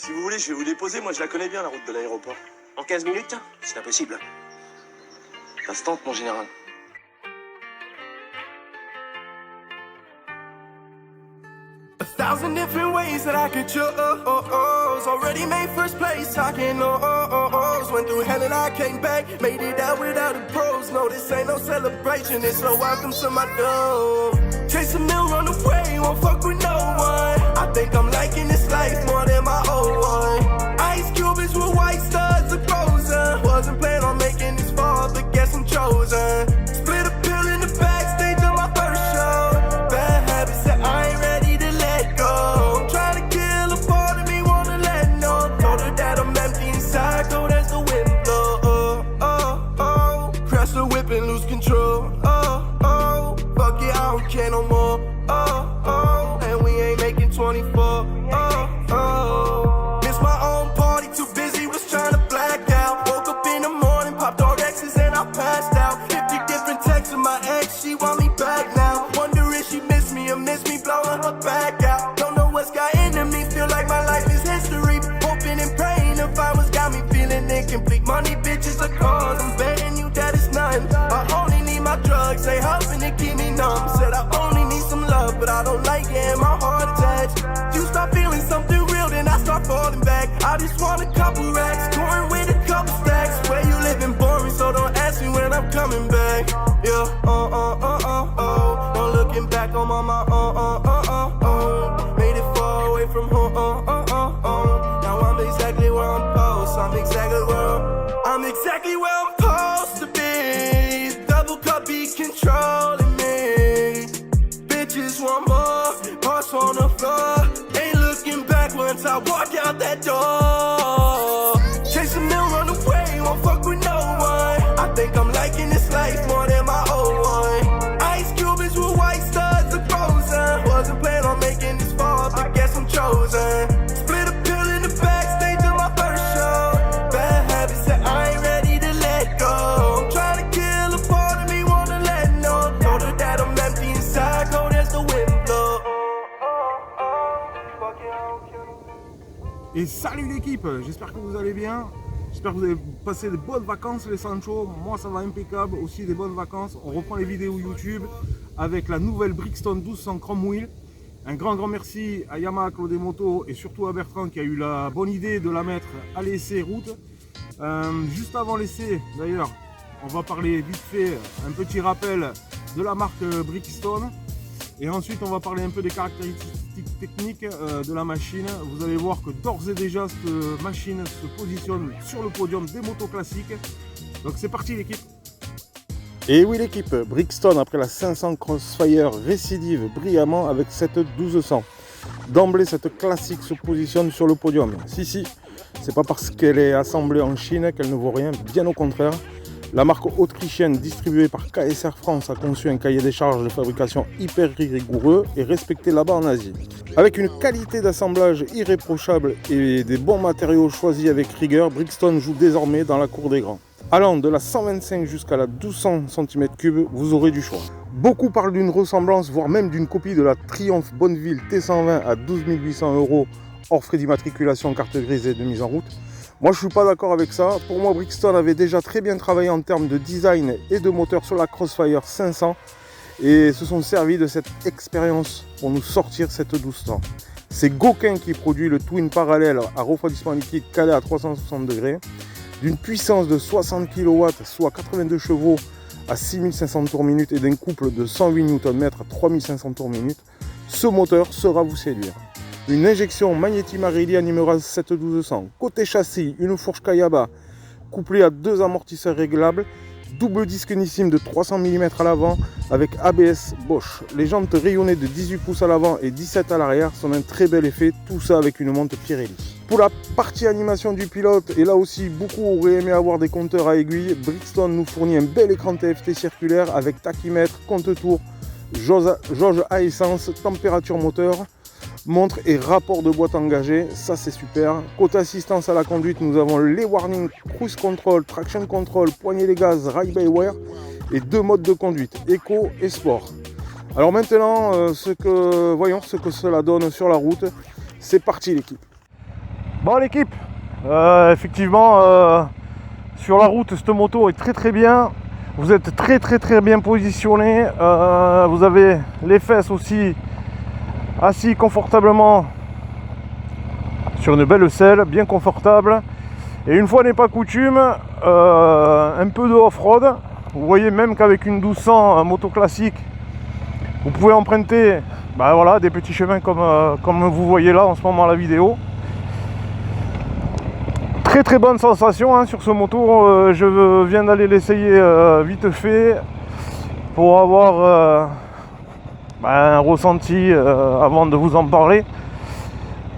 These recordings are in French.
Si vous voulez, je vais vous déposer. Moi, je la connais bien, la route de l'aéroport. En 15 minutes? C'est impossible. Ça se tente, mon général. A thousand different ways that I could choose. Already made first place, talking O's. Went through hell and I came back, made it out without a pros. No, this ain't no celebration, it's a welcome to my door. Chase a mill, run away, won't fuck with no one. I think I'm liking this life more than my old one. Ice Cubans with white studs are frozen. Wasn't planning on making this far, but guess I'm chosen. Split a pill in the backstage of my first show. Bad habits that I ain't ready to let go. Try to kill a part of me, wanna let no. Told her that I'm empty inside, cold as the wind blow. Crash the whip and lose control. Fuck it, I don't care no more. And we ain't making 24. Miss my own party, too busy, was trying to black out. Woke up in the morning, popped all X's and I passed out. 50 different texts with my ex, she want me back now. Wonder if she miss me or miss me blowing her back out. Don't know what's got into me, feel like my life is history. Hoping and praying if I was got me feeling incomplete. Money, bitches, a cause, I'm betting you that it's none. I only need my drugs, they helping to keep me numb. Said I only need some love, but I don't like getting my heart attached. You start feeling something real, then I start falling back. I just want a couple racks, touring with a couple stacks. Where you living boring, so don't ask me when I'm coming back. Yeah, no looking back, I'm on my made it far away from home, Now I'm exactly where I'm supposed, I'm exactly where I'm supposed to be. Double cup be controlling me. Bitches want more, hearts on the floor. Ain't looking back once I walk out that door. Chase a mill, run away, won't fuck with no one. I think I'm liking this life more than my old one. Ice Cubans with white studs are frozen. Wasn't planning on making this far, but guess I'm chosen. Split a pill in the backstage of my first show. Bad habits that I ain't ready to let go. I'm trying to kill a part of me, wanna let no. Told her that I'm empty inside, cold as the wind blow. Et salut l'équipe, j'espère que vous allez bien, j'espère que vous avez passé de bonnes vacances les Sancho. Moi ça va impeccable, aussi des bonnes vacances. On reprend les vidéos YouTube avec la nouvelle Brixton 1200 Chrome Wheel. Un grand merci à Yamaha, Claude et Moto et surtout à Bertrand qui a eu la bonne idée de la mettre à l'essai route. Juste avant l'essai d'ailleurs, on va parler vite fait, un petit rappel de la marque Brixton. Et ensuite on va parler un peu des caractéristiques techniques de la machine. Vous allez voir que d'ores et déjà cette machine se positionne sur le podium des motos classiques. Donc c'est parti l'équipe. Et oui l'équipe, Brixton après la 500 Crossfire récidive brillamment avec cette 1200. D'emblée cette classique se positionne sur le podium. Si, c'est pas parce qu'elle est assemblée en Chine qu'elle ne vaut rien, bien au contraire. La marque autrichienne distribuée par KSR France a conçu un cahier des charges de fabrication hyper rigoureux et respecté là-bas en Asie. Avec une qualité d'assemblage irréprochable et des bons matériaux choisis avec rigueur, Brixton joue désormais dans la cour des grands. Allant de la 125 jusqu'à la 1200 cm3, vous aurez du choix. Beaucoup parlent d'une ressemblance, voire même d'une copie de la Triumph Bonneville T120 à 12 800 € hors frais d'immatriculation, carte grise et de mise en route. Moi je ne suis pas d'accord avec ça. Pour moi Brixton avait déjà très bien travaillé en termes de design et de moteur sur la Crossfire 500 et se sont servis de cette expérience pour nous sortir cette 1200. C'est Gauquin qui produit le Twin parallèle à refroidissement liquide calé à 360 degrés d'une puissance de 60 kW, soit 82 chevaux à 6500 tours minute et d'un couple de 108 Nm à 3500 tours minute. Ce moteur saura vous séduire. Une injection Magneti Marelli animera cette 1200. Côté châssis, une fourche Kayaba couplée à deux amortisseurs réglables, double disque Nissin de 300 mm à l'avant avec ABS Bosch. Les jantes rayonnées de 18 pouces à l'avant et 17 à l'arrière sont un très bel effet, tout ça avec une montre Pirelli. Pour la partie animation du pilote, et là aussi beaucoup auraient aimé avoir des compteurs à aiguilles, Brixton nous fournit un bel écran TFT circulaire avec tachymètre, compte-tours, jauge à essence, température moteur, montre et rapport de boîte engagé, ça c'est super. Côté assistance à la conduite, nous avons les warnings cruise control, traction control, poignée les gaz, ride-by-wire et deux modes de conduite, éco et sport. Alors maintenant, voyons ce que cela donne sur la route. C'est parti l'équipe. Bon l'équipe, effectivement sur la route cette moto est très bien. Vous êtes très bien positionné. Vous avez les fesses aussi assis confortablement sur une belle selle, bien confortable. Et une fois n'est pas coutume, un peu de off-road. Vous voyez même qu'avec une 1200 moto classique, vous pouvez emprunter voilà, des petits chemins comme vous voyez là en ce moment à la vidéo. Très bonne sensation hein, sur ce moto. Je viens d'aller l'essayer vite fait pour avoir un ressenti avant de vous en parler.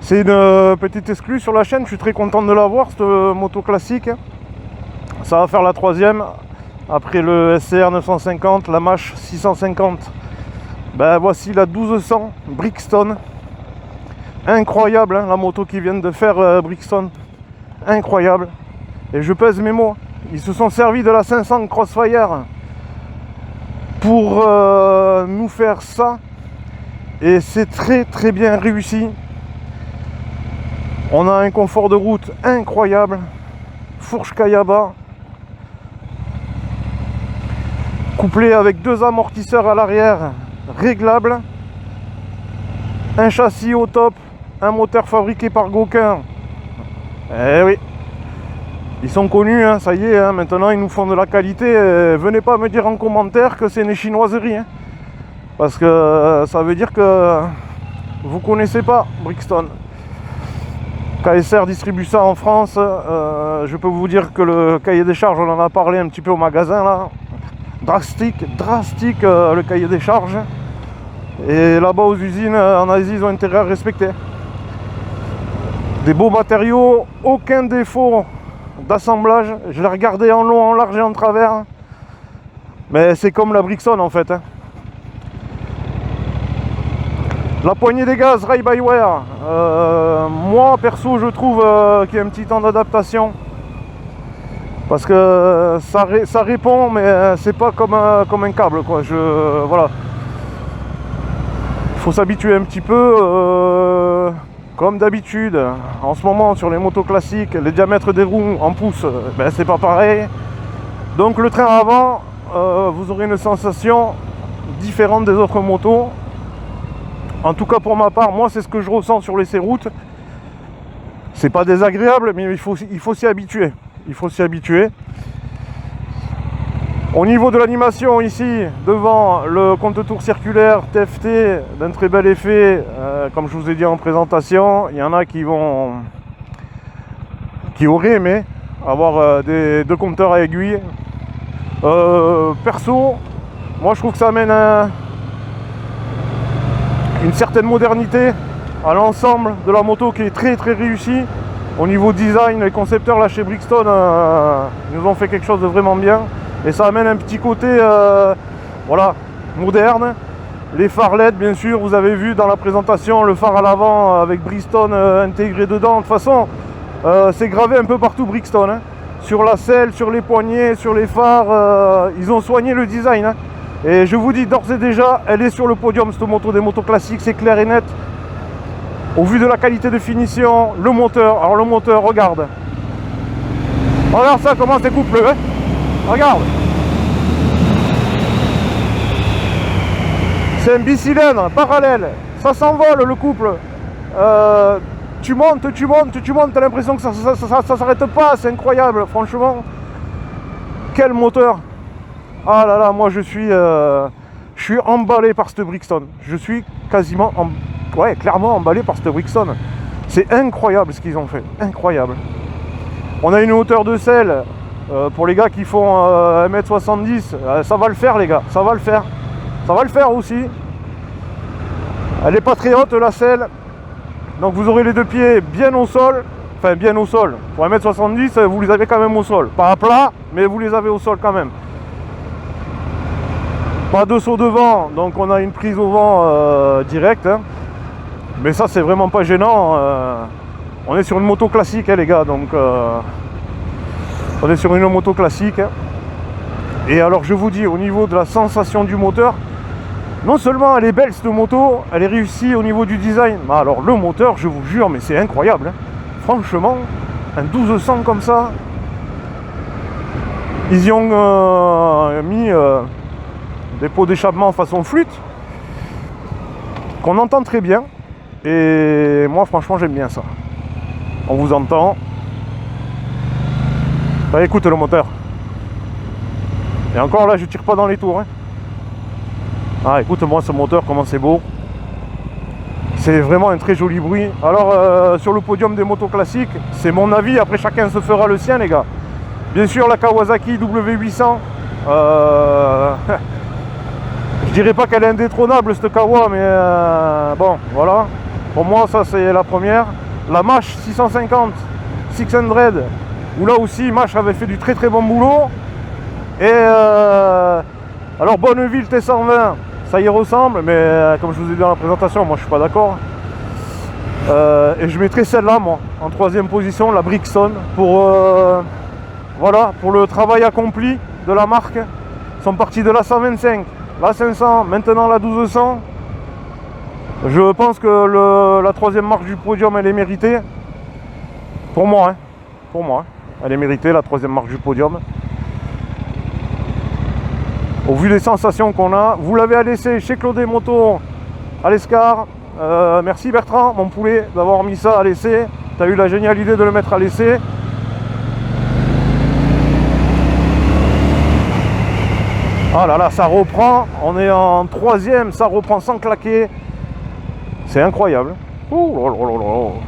C'est une petite exclue sur la chaîne, je suis très content de l'avoir cette moto classique. Ça va faire la troisième après le SCR 950, la MASH 650. Voici la 1200 Brixton. Incroyable hein, la moto qu'ils viennent de faire Brixton. Incroyable. Et je pèse mes mots. Ils se sont servis de la 500 Crossfire pour nous faire ça. Et c'est très bien réussi. On a un confort de route incroyable. Fourche Kayaba. Couplé avec 2 amortisseurs à l'arrière réglables. Un châssis au top. Un moteur fabriqué par Gauquin. Eh oui, ils sont connus, hein, ça y est, hein, maintenant ils nous font de la qualité. Venez pas me dire en commentaire que c'est une chinoiserie, hein, parce que ça veut dire que vous connaissez pas Brixton. KSR distribue ça en France. Je peux vous dire que le cahier des charges, on en a parlé un petit peu au magasin là. Drastique le cahier des charges. Et là-bas aux usines en Asie, ils ont intérêt à respecter. Des beaux matériaux, aucun défaut d'assemblage. Je l'ai regardé en long, en large et en travers. Mais c'est comme la Brixton en fait. Hein. La poignée des gaz Ride-by-Wire. Moi perso je trouve qu'il y a un petit temps d'adaptation. Parce que ça répond mais c'est pas comme un câble quoi. Voilà. Il faut s'habituer un petit peu. Comme d'habitude, en ce moment sur les motos classiques, les diamètres des roues en pouces, c'est pas pareil. Donc le train avant, vous aurez une sensation différente des autres motos. En tout cas pour ma part, moi c'est ce que je ressens sur les routes. C'est pas désagréable, mais il faut s'y habituer. Il faut s'y habituer. Au niveau de l'animation ici, devant le compte-tours circulaire TFT d'un très bel effet, comme je vous ai dit en présentation, il y en a qui auraient aimé avoir deux compteurs à aiguille. Perso, moi je trouve que ça amène une certaine modernité à l'ensemble de la moto qui est très réussi. Au niveau design, les concepteurs là chez Brixton nous ont fait quelque chose de vraiment bien. Et ça amène un petit côté voilà, moderne. Les phares LED, bien sûr, vous avez vu dans la présentation le phare à l'avant avec Brixton intégré dedans. De toute façon, c'est gravé un peu partout Brixton. Hein. Sur la selle, sur les poignées, sur les phares, ils ont soigné le design. Hein. Et je vous dis d'ores et déjà, elle est sur le podium cette moto des motos classiques, c'est clair et net. Au vu de la qualité de finition, le moteur, alors le moteur, regarde. Regarde ça, comment c'est couplé, hein. Regarde. C'est un bicylindre parallèle. Ça s'envole le couple. Tu montes, t'as l'impression que ça s'arrête pas, c'est incroyable, franchement. Quel moteur. Ah là là, moi je suis emballé par cette Brixton. Je suis quasiment, clairement emballé par cette Brixton. C'est incroyable ce qu'ils ont fait, incroyable. On a une hauteur de selle. Pour les gars qui font 1m70, ça va le faire les gars, ça va le faire. Ça va le faire aussi. Elle n'est pas très haute la selle. Donc vous aurez les deux pieds bien au sol. Enfin bien au sol. Pour 1m70, vous les avez quand même au sol. Pas à plat, mais vous les avez au sol quand même. Pas de saut devant, donc on a une prise au vent directe. Hein. Mais ça c'est vraiment pas gênant. On est sur une moto classique hein, les gars, donc... on est sur une moto classique. Et alors je vous dis, au niveau de la sensation du moteur, non seulement elle est belle cette moto, elle est réussie au niveau du design. Mais alors le moteur, je vous jure, mais c'est incroyable. Hein. franchement, un 1200 comme ça, ils y ont mis des pots d'échappement façon flûte, qu'on entend très bien. Et moi, franchement, j'aime bien ça. On vous entend. Bah, écoute le moteur. Et encore là, je tire pas dans les tours. Hein. Ah, écoute-moi ce moteur, comment c'est beau. C'est vraiment un très joli bruit. Alors, sur le podium des motos classiques, c'est mon avis. Après, chacun se fera le sien, les gars. Bien sûr, la Kawasaki W800. Je dirais pas qu'elle est indétrônable, cette Kawa, mais bon, voilà. Pour moi, ça, c'est la première. La Mash 650, 600, où là aussi, Mash avait fait du très très bon boulot. Et alors, Bonneville T120, ça y ressemble, mais comme je vous ai dit dans la présentation, moi je suis pas d'accord. Et je mettrai celle-là, moi, en troisième position, la Brixton, pour voilà, pour le travail accompli de la marque. Ils sont partis de la 125, la 500, maintenant la 1200. Je pense que la troisième marque du podium, elle est méritée. Pour moi, hein. Pour moi, elle est méritée, la troisième marque du podium. Au vu des sensations qu'on a, vous l'avez laissé chez Claudet Moto à l'Escar. Merci Bertrand, mon poulet, d'avoir mis ça à l'essai. Tu as eu la géniale idée de le mettre à l'essai. Ah là là, ça reprend. On est en troisième, ça reprend sans claquer. C'est incroyable. Oh,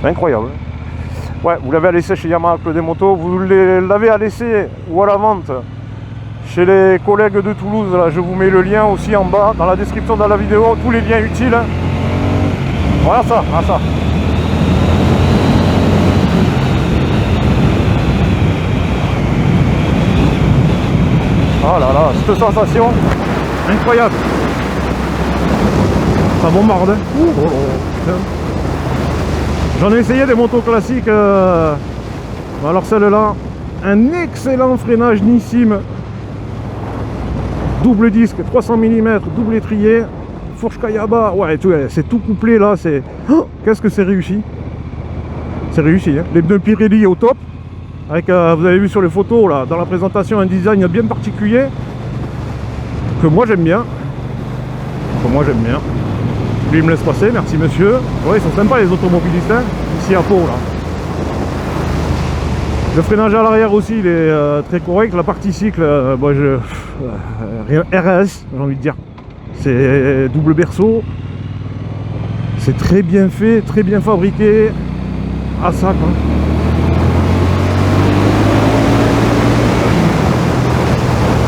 c'est incroyable. Ouais, vous l'avez à l'essai chez Yamaha Claudet Moto. Vous l'avez à l'essai ou à la vente chez les collègues de Toulouse. Là, je vous mets le lien aussi en bas dans la description de la vidéo, tous les liens utiles. Voilà ça, voilà ça. Oh là là, cette sensation incroyable. Ça bombarde. Oh, oh, oh. J'en ai essayé des motos classiques. Alors celle-là, un excellent freinage Nissim. Double disque, 300 mm, double étrier, fourche Kayaba, ouais, c'est tout couplé là, c'est... Oh, qu'est-ce que c'est réussi. C'est réussi, hein. Les pneus Pirelli au top, avec, vous avez vu sur les photos là, dans la présentation, un design bien particulier, que moi j'aime bien. Lui il me laisse passer, merci monsieur. Ouais, ils sont sympas les automobilistes, hein, ici à Pau là. Le freinage à l'arrière aussi, il est très correct. La partie cycle, RS, j'ai envie de dire. C'est double berceau. C'est très bien fait, très bien fabriqué. Ah ça quoi.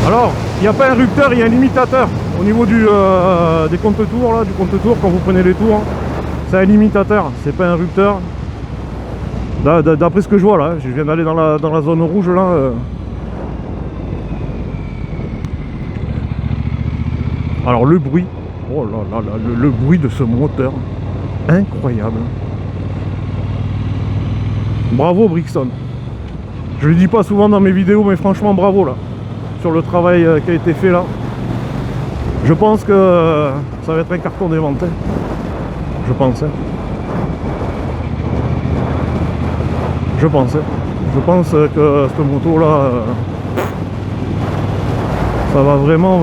Alors, il n'y a pas un rupteur, il y a un limitateur. Au niveau des comptes-tours, là, du compte-tour, quand vous prenez les tours, c'est un limitateur, c'est pas un rupteur. D'après ce que je vois là, je viens d'aller dans la zone rouge là. Alors le bruit, oh là là, le bruit de ce moteur, incroyable. Bravo Brixton. Je le dis pas souvent dans mes vidéos, mais franchement bravo là, sur le travail qui a été fait là. Je pense que ça va être un carton des ventes, hein. Je pense. Hein. Je pense que cette moto là, ça va vraiment,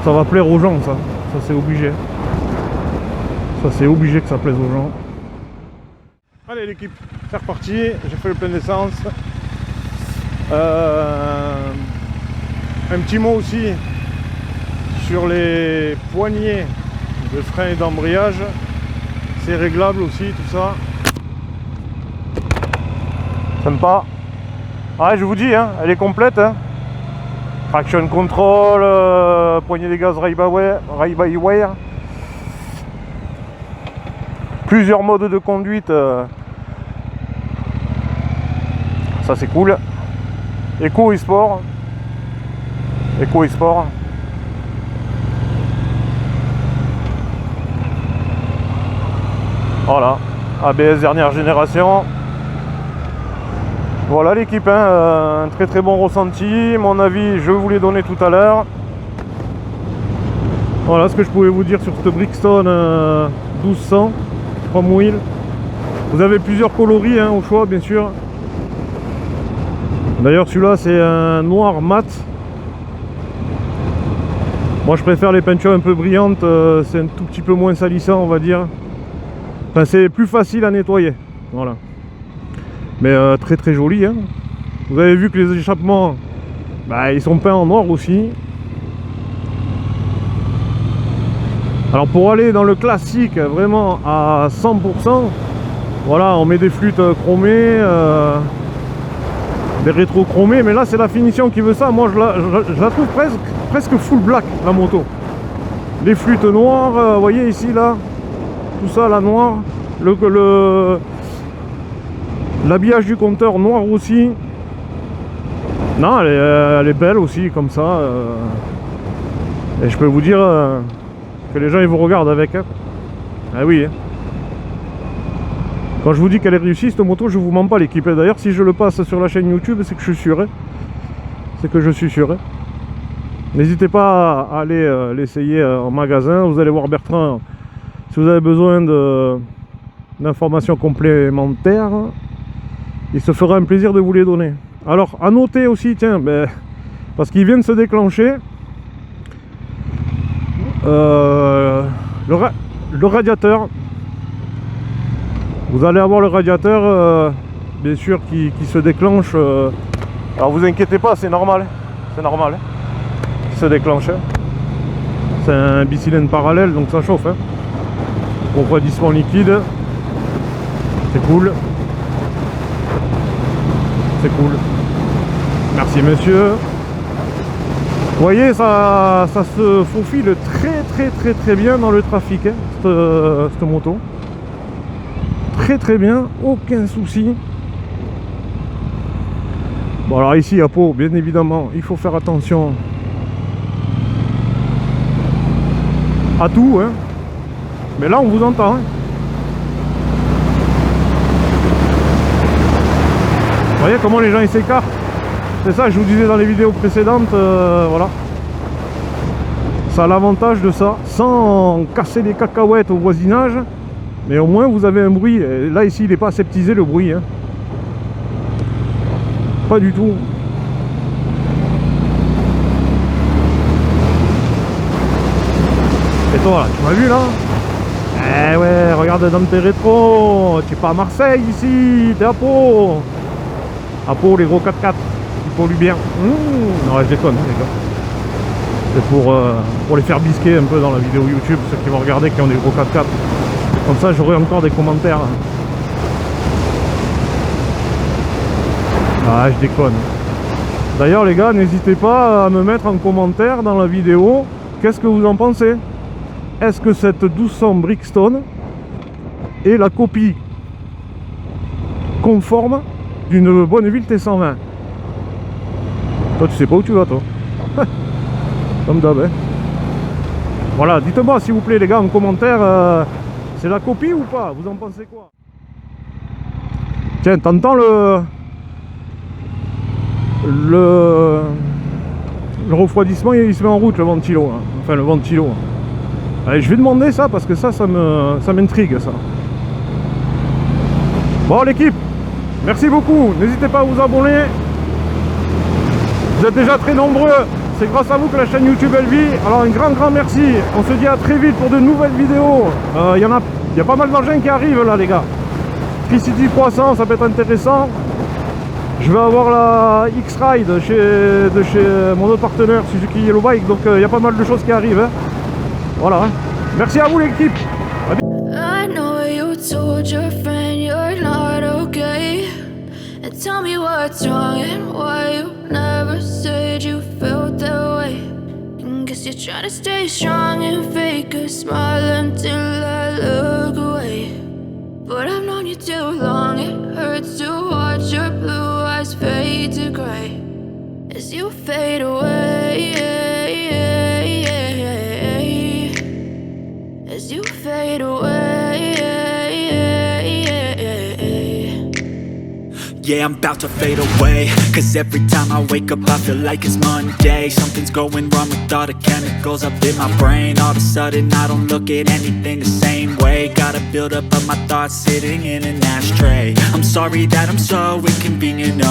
ça va plaire aux gens, ça c'est obligé. Ça c'est obligé que ça plaise aux gens. Allez l'équipe, c'est reparti, j'ai fait le plein d'essence. Un petit mot aussi sur les poignées de frein et d'embrayage. C'est réglable aussi tout ça. Sympa. Ah, je vous dis, hein, elle est complète. Hein. Traction control, poignée des gaz ride-by-wire. Plusieurs modes de conduite. Ça c'est cool. Eco et sport. Eco et sport. Voilà. ABS dernière génération. Voilà l'équipe, hein, un très très bon ressenti. Mon avis, je vous l'ai donné tout à l'heure. Voilà ce que je pouvais vous dire sur cette Brixton 1200 Chrome Wheel. Vous avez plusieurs coloris hein, au choix, bien sûr. D'ailleurs, celui-là, c'est un noir mat. Moi, je préfère les peintures un peu brillantes. C'est un tout petit peu moins salissant, on va dire. Enfin, c'est plus facile à nettoyer. Voilà. Mais très très joli. Hein. Vous avez vu que les échappements, bah, ils sont peints en noir aussi. Alors pour aller dans le classique, vraiment à 100%, voilà, on met des flûtes chromées, des rétro chromés, mais là c'est la finition qui veut ça. Moi je la trouve presque full black, la moto. Les flûtes noires, vous voyez ici là, tout ça là noir, l'habillage du compteur noir aussi. Non, elle est belle aussi comme ça. Et je peux vous dire que les gens ils vous regardent avec. Hein. Ah oui. Hein. Quand je vous dis qu'elle est réussie cette moto, je vous mens pas l'équipe. D'ailleurs, si je le passe sur la chaîne YouTube, c'est que je suis sûr. Hein. C'est que je suis sûr. Hein. N'hésitez pas à aller l'essayer en magasin. Vous allez voir Bertrand. Si vous avez besoin d'informations complémentaires, il se fera un plaisir de vous les donner. Alors, à noter aussi, tiens, ben, parce qu'il vient de se déclencher, le radiateur. Vous allez avoir le radiateur, bien sûr, qui se déclenche. Alors, vous inquiétez pas, c'est normal. C'est normal. Qui se déclenche. C'est un bicylindre parallèle, donc ça chauffe. Hein. Refroidissement liquide. C'est cool. C'est cool. Merci monsieur. Vous voyez, ça se faufile très bien dans le trafic, hein, cette moto. Très bien, aucun souci. Bon alors ici à Pau, bien évidemment, il faut faire attention à tout, hein. Mais là on vous entend. Hein. Vous voyez comment les gens ils s'écartent. C'est ça que je vous disais dans les vidéos précédentes, voilà. Ça a l'avantage de ça, sans casser les cacahuètes au voisinage, mais au moins vous avez un bruit. Et là ici il n'est pas aseptisé le bruit. Hein. Pas du tout. Et toi là, tu m'as vu là? Eh ouais, regarde dans tes rétros, tu es pas à Marseille ici, t'es à Pau. À Pau, les gros 4x4, ils polluent bien. Non, je déconne, les gars. C'est pour les faire bisquer un peu dans la vidéo YouTube, ceux qui vont regarder qui ont des gros 4x4. Comme ça, j'aurai encore des commentaires. Ah, je déconne. D'ailleurs, les gars, n'hésitez pas à me mettre en commentaire dans la vidéo, qu'est-ce que vous en pensez? Est-ce que cette 1200 Brixton est la copie conforme d'une Bonneville T120? Toi tu sais pas où tu vas toi. Comme d'hab hein. Voilà, dites-moi s'il vous plaît les gars en commentaire, c'est la copie ou pas? Vous en pensez quoi? Tiens, t'entends le refroidissement, il se met en route le ventilo hein. Enfin le ventilo. Allez, je vais demander ça parce que ça m'intrigue ça. Bon l'équipe, merci beaucoup, n'hésitez pas à vous abonner. Vous êtes déjà très nombreux, c'est grâce à vous que la chaîne YouTube elle vit. Alors un grand merci, on se dit à très vite pour de nouvelles vidéos. Il y a pas mal d'engins qui arrivent là les gars. Tricity 300, ça peut être intéressant. Je vais avoir la X-Ride de chez mon autre partenaire Suzuki Yellow Bike, donc il y a pas mal de choses qui arrivent. Hein. Voilà, hein. Merci à vous l'équipe. I know you told your friend you're not okay, and tell me what's wrong and why you never said you felt that way. And guess you're trying to stay strong and fake a smile until I look away. But I've known you too long, it hurts to watch your blue eyes fade to gray as you fade away, as you fade away. Yeah, I'm about to fade away, cause every time I wake up I feel like it's Monday. Something's going wrong with all the chemicals up in my brain. All of a sudden I don't look at anything the same way. Gotta build up of my thoughts sitting in an ashtray. I'm sorry that I'm so inconvenient,